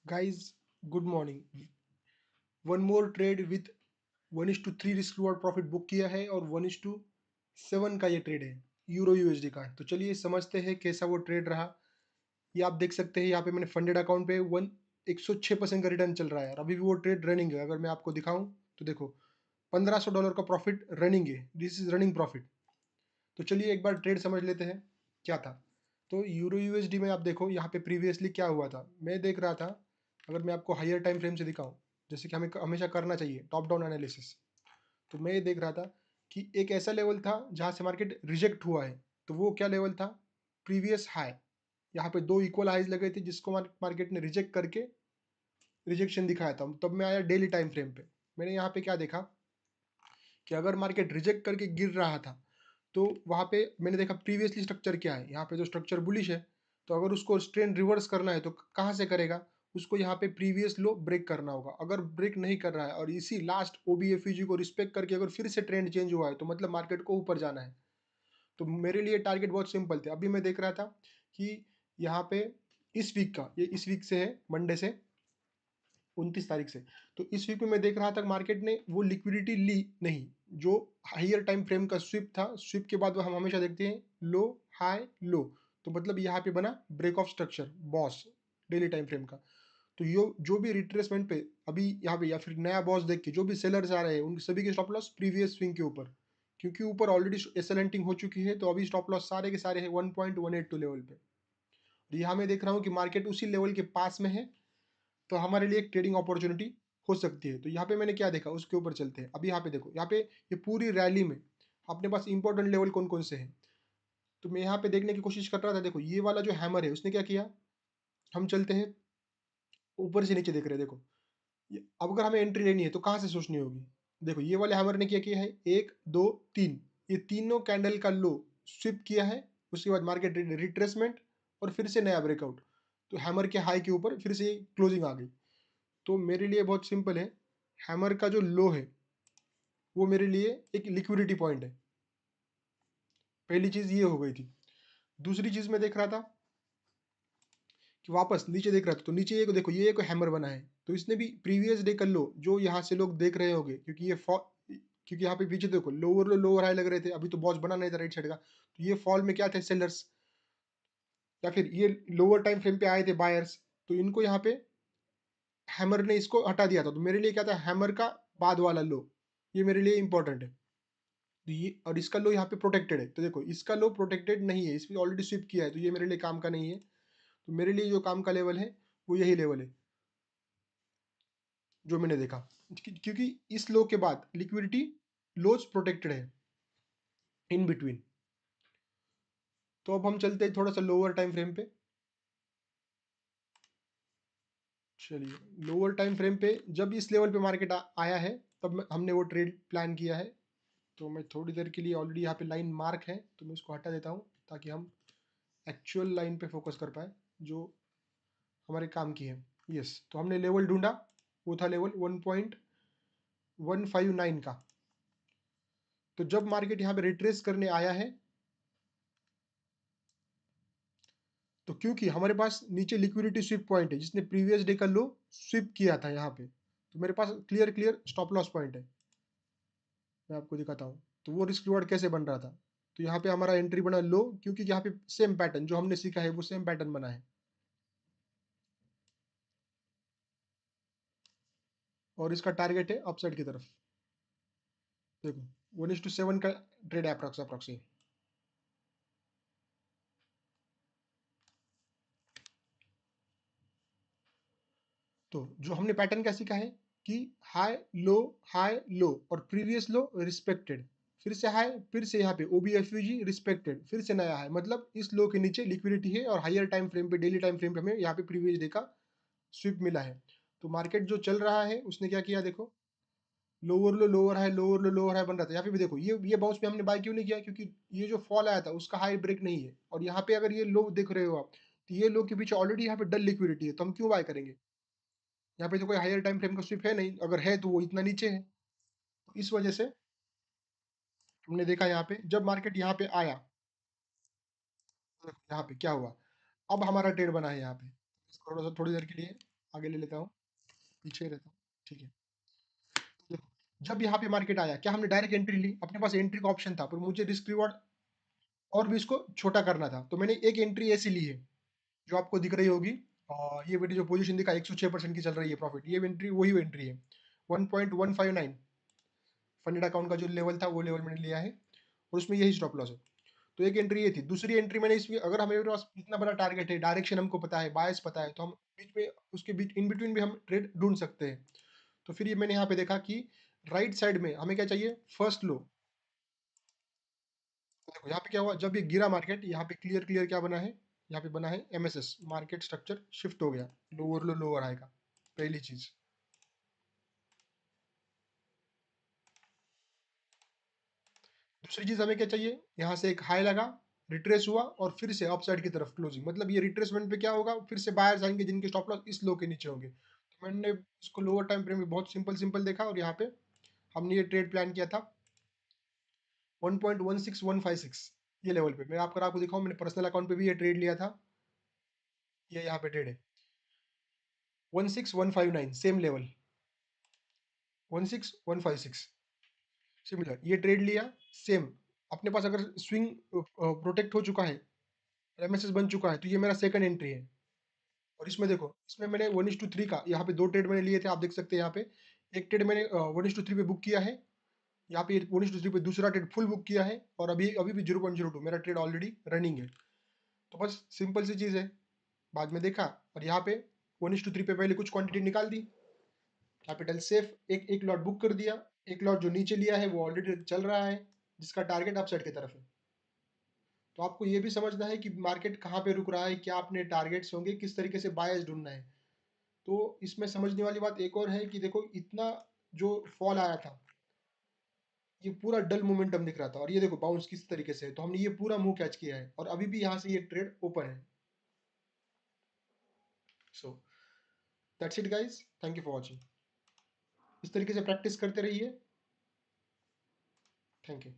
Guys, good morning. One more trade with 1:3 risk reward profit book किया है और 1:7 का ये ट्रेड है यूरो यूएसडी का। तो चलिए समझते हैं कैसा वो ट्रेड रहा। ये आप देख सकते हैं यहाँ पे मैंने फंडेड अकाउंट पे 106% का रिटर्न चल रहा है और अभी भी वो ट्रेड रनिंग है। अगर मैं आपको दिखाऊं तो देखो, $1500 का प्रॉफिट रनिंग है। This is running profit. तो चलिए एक बार ट्रेड समझ लेते हैं क्या था। तो यूरो यूएसडी में आप देखो यहाँ पे प्रीवियसली क्या हुआ था। मैं देख रहा था, अगर मैं आपको हायर टाइम फ्रेम से दिखाऊं, जैसे कि हमें हमेशा करना चाहिए टॉप डाउन एनालिसिस। तो मैं ये देख रहा था कि एक ऐसा लेवल था जहाँ से मार्केट रिजेक्ट हुआ है। तो वो क्या लेवल था? Previous high. यहाँ पे दो इक्वल हाइज लगे थे जिसको मार्केट ने रिजेक्ट करके रिजेक्शन दिखाया था। तब मैं आया डेली टाइम फ्रेम पे। मैंने यहाँ पे क्या देखा कि अगर मार्केट रिजेक्ट करके गिर रहा था तो वहाँ पे मैंने देखा प्रीवियसली स्ट्रक्चर क्या है। यहाँ पे जो स्ट्रक्चर बुलिश है, तो अगर उसको ट्रेंड रिवर्स करना है तो कहाँ से करेगा? उसको यहाँ पे प्रीवियस लो ब्रेक करना होगा। अगर ब्रेक नहीं कर रहा है और इसी लास्ट ओबीएफईजी को रिस्पेक्ट करके अगर फिर से ट्रेंड चेंज हुआ है तो मतलब मार्केट को ऊपर जाना है। तो मेरे लिए टारगेट बहुत सिंपल थे। अभी मैं देख रहा था कि यहाँ पे इस वीक का, ये इस वीक से है, मंडे से 29 तारीख से। तो इस वीक में मैं देख रहा था मार्केट ने वो लिक्विडिटी ली नहीं जो हायर टाइम फ्रेम का स्विप था। स्विप के बाद वो हम हमेशा देखते हैं लो हाई लो। तो मतलब यहाँ पे बना break off structure boss daily time frame का। तो यो जो भी रिट्रेसमेंट पे अभी यहाँ पे या फिर नया बॉस देख के जो भी सेलर्स आ रहे हैं उन सभी के स्टॉप लॉस प्रीवियस स्विंग के ऊपर, क्योंकि ऊपर ऑलरेडी एसएलएंटिंग हो चुकी है। तो अभी स्टॉप लॉस सारे के सारे हैं 1.182 लेवल पे। और यहाँ मैं देख रहा हूँ कि मार्केट उसी लेवल के पास में है। तो हमारे लिए एक ट्रेडिंग अपॉर्चुनिटी हो सकती है। तो यहाँ पे मैंने क्या देखा उसके ऊपर चलते हैं। अभी यहाँ पे देखो, यहाँ पे ये पूरी रैली में अपने पास इंपॉर्टेंट लेवल कौन कौन से हैं। तो मैं यहाँ पे देखने की कोशिश कर रहा था। देखो ये वाला जो हैमर है उसने क्या किया, हम चलते हैं ऊपर से नीचे देख रहे हैं। देखो अब अगर हमें एंट्री लेनी है तो कहाँ से सोचनी होगी। देखो ये वाले हैमर ने क्या किया है, एक दो तीन, ये तीनों कैंडल का लो स्विप किया है। उसके बाद मार्केट रिट्रेसमेंट और फिर से नया ब्रेकआउट। तो हैमर के हाई के ऊपर फिर से क्लोजिंग आ गई। तो मेरे लिए बहुत सिंपल है, हैमर का जो लो है वो मेरे लिए एक लिक्विडिटी पॉइंट है। पहली चीज ये हो गई थी। दूसरी चीज मैं देख रहा था कि वापस नीचे देख रहा था। तो नीचे एक देखो, ये एक हैमर बना है। तो इसने भी प्रीवियस डे कर लो जो यहाँ से लोग देख रहे होंगे, क्योंकि यहाँ पे पीछे देखो लोअर हाई लग रहे थे। अभी तो बॉस बना नहीं था राइट साइड का। तो ये फॉल में क्या थे, सेलर्स, या फिर ये लोअर टाइम फ्रेम पे आए थे बायर्स। तो इनको यहाँ पे हैमर ने इसको हटा दिया था। तो मेरे लिए क्या था, हैमर का बाद वाला लो ये मेरे लिए इंपॉर्टेंट है। तो ये और इसका लो यहाँ पे प्रोटेक्टेड है। तो देखो इसका लो प्रोटेक्टेड नहीं है, इसमें ऑलरेडी स्विप किया है। तो ये मेरे लिए काम का नहीं है। तो मेरे लिए जो काम का लेवल है वो यही लेवल है जो मैंने देखा, क्योंकि इस लो के बाद लिक्विडिटी लोज प्रोटेक्टेड है इन बिटवीन। तो अब हम चलते हैं थोड़ा सा लोअर टाइम फ्रेम पे। चलिए लोअर टाइम फ्रेम पे जब इस लेवल पे मार्केट आया है तब हमने वो ट्रेड प्लान किया है। तो मैं थोड़ी देर के लिए, ऑलरेडी यहाँ पे लाइन मार्क है तो मैं इसको हटा देता हूँ ताकि हम एक्चुअल लाइन पे फोकस कर पाए जो हमारे काम की है। यस, तो हमने लेवल ढूंढा, वो था लेवल 1.159 का। तो जब मार्केट यहाँ पे रिट्रेस करने आया है, तो क्योंकि हमारे पास नीचे लिक्विडिटी स्विप पॉइंट है जिसने प्रीवियस डे का लो स्विप किया था यहाँ पे, तो मेरे पास clear clear stop loss point है। मैं आपको दिखाता हूँ तो वो रिस्क रिवॉर्ड कैसे बन रहा था। तो यहाँ पे हमारा एंट्री बना लो, क्योंकि यहाँ पे सेम पैटर्न जो हमने सीखा है वो सेम पैटर्न बना है। और इसका टारगेट है अपसाइड की तरफ। देखो 1:7 का ट्रेड है अप्रॉक्स। तो जो हमने पैटर्न क्या सीखा है कि हाई लो और प्रीवियस लो रिस्पेक्टेड, फिर से हाई, फिर से यहाँ पे ओबीएफयूजी रिस्पेक्टेड, फिर से नया हाई। मतलब इस लो के नीचे लिक्विडिटी है और हायर टाइम फ्रेम पे, डेली टाइम फ्रेम पे हमें यहाँ पे प्रीवियस डे का स्विप मिला है। तो मार्केट जो चल रहा है उसने क्या किया, देखो लोअर लो लोअर हाई बन रहा था। यहाँ पे भी देखो ये बाउंस पे हमने बाय क्यों नहीं किया, क्योंकि ये जो फॉल आया था उसका हाई ब्रेक नहीं है। और यहाँ पे अगर ये लो देख रहे हो आप, तो ये लो के पीछे ऑलरेडी यहाँ पे डल लिक्विडिटी है। तो हम क्यों बाय करेंगे? यहाँ पे तो कोई हायर टाइम फ्रेम का स्विप है नहीं, अगर है तो वो इतना नीचे है। तो इस वजह से हमने देखा यहाँ पे जब मार्केट यहाँ पे आया, तो यहाँ पे क्या हुआ, अब हमारा ट्रेड बना है यहाँ पे। इसको थोड़ा सा थोड़ी देर के लिए आगे ले लेता हूँ, पीछे रहता हूँ, ठीक है। देखो, जब यहाँ पे मार्केट आया, क्या हमने डायरेक्ट एंट्री ली? अपने पास एंट्री का ऑप्शन था, पर मुझे रिस्क रिवॉर्ड और भी इसको छोटा करना था, तो मैंने एक एंट्री ऐसी ली है, जो आपको दिख रही होगी। ये मेरी जो पोजीशन दिखा 106% की चल रही है प्रॉफिट, ये एंट्री वही एंट्री है। 1.159 फंडेड अकाउंट का जो लेवल था वो लेवल मैंने लिया है, और उसमें यही स्टॉप लॉस है। तो एक एंट्री ये थी। दूसरी एंट्री मैंने इसमें, अगर हमारे पास इतना बड़ा टारगेट है, डायरेक्शन हमको पता है, बायस पता है, तो हम बीच में, उसके बीच इन बिटवीन भी हम ट्रेड ढूंढ सकते हैं। तो फिर ये मैंने यहाँ पे देखा कि राइट साइड में हमें क्या चाहिए, फर्स्ट लो। तो देखो यहाँ पे क्या हुआ, जब ये गिरा मार्केट, यहाँ पे क्लियर क्लियर क्या बना है, यहाँ पे बना है एमएसएस, मार्केट स्ट्रक्चर शिफ्ट हो गया, लोअर लो लोअर आएगा, पहली चीज। दूसरी चीज हमें क्या चाहिए, यहाँ से एक हाई लगा, रिट्रेस हुआ और फिर से अपसाइड की तरफ क्लोजिंग, मतलब ये रिट्रेसमेंट पे क्या होगा, फिर से बायर्स आएंगे जिनके स्टॉप लॉस इस लो के नीचे होंगे। तो मैंने इसको लोअर टाइम फ्रेम में बहुत सिंपल सिंपल देखा, और यहाँ पे हमने ये ट्रेड प्लान किया था 1.16156 ये लेवल पे। मैं आपको दिखाऊं, मैंने पर्सनल अकाउंट पे भी ये ट्रेड लिया था, ये यहाँ पे ट्रेड है 16159, सेम लेवल 16156, सिमिलर ये ट्रेड लिया, सेम। अपने पास अगर स्विंग प्रोटेक्ट हो चुका है, एमएसएस बन चुका है, तो ये मेरा सेकंड एंट्री है। और इसमें देखो, इसमें मैंने 1:3 का, यहाँ पे दो ट्रेड मैंने लिए थे, आप देख सकते हैं यहाँ पे। एक ट्रेड मैंने 1:3 पे बुक किया है, यहाँ पे 1:3 पे दूसरा ट्रेड फुल बुक किया है, और अभी अभी भी 0.02 मेरा ट्रेड ऑलरेडी रनिंग है। तो बस सिंपल सी चीज़ है, बाद में देखा, और यहाँ पे 1:3 पे पहले कुछ क्वांटिटी निकाल दी, कैपिटल सेफ, एक एक लॉट बुक कर दिया। एक लॉट जो नीचे लिया है वो ऑलरेडी चल रहा है, जिसका टारगेट अपसाइड की तरफ है। तो आपको ये भी समझना है कि मार्केट कहाँ पे रुक रहा है, क्या अपने टारगेट्स होंगे, किस तरीके से बायस ढूंढना है। तो इसमें समझने वाली बात एक और है कि देखो, इतना जो फॉल आया था, ये पूरा डल मोमेंटम दिख रहा था, और ये देखो बाउंस किस तरीके से है, तो हमने ये पूरा मुंह कैच किया है, और अभी भी यहाँ से ये ट्रेड ओपन है। So that's it guys, thank you for watching. इस तरीके से प्रैक्टिस करते रहिए। Thank you.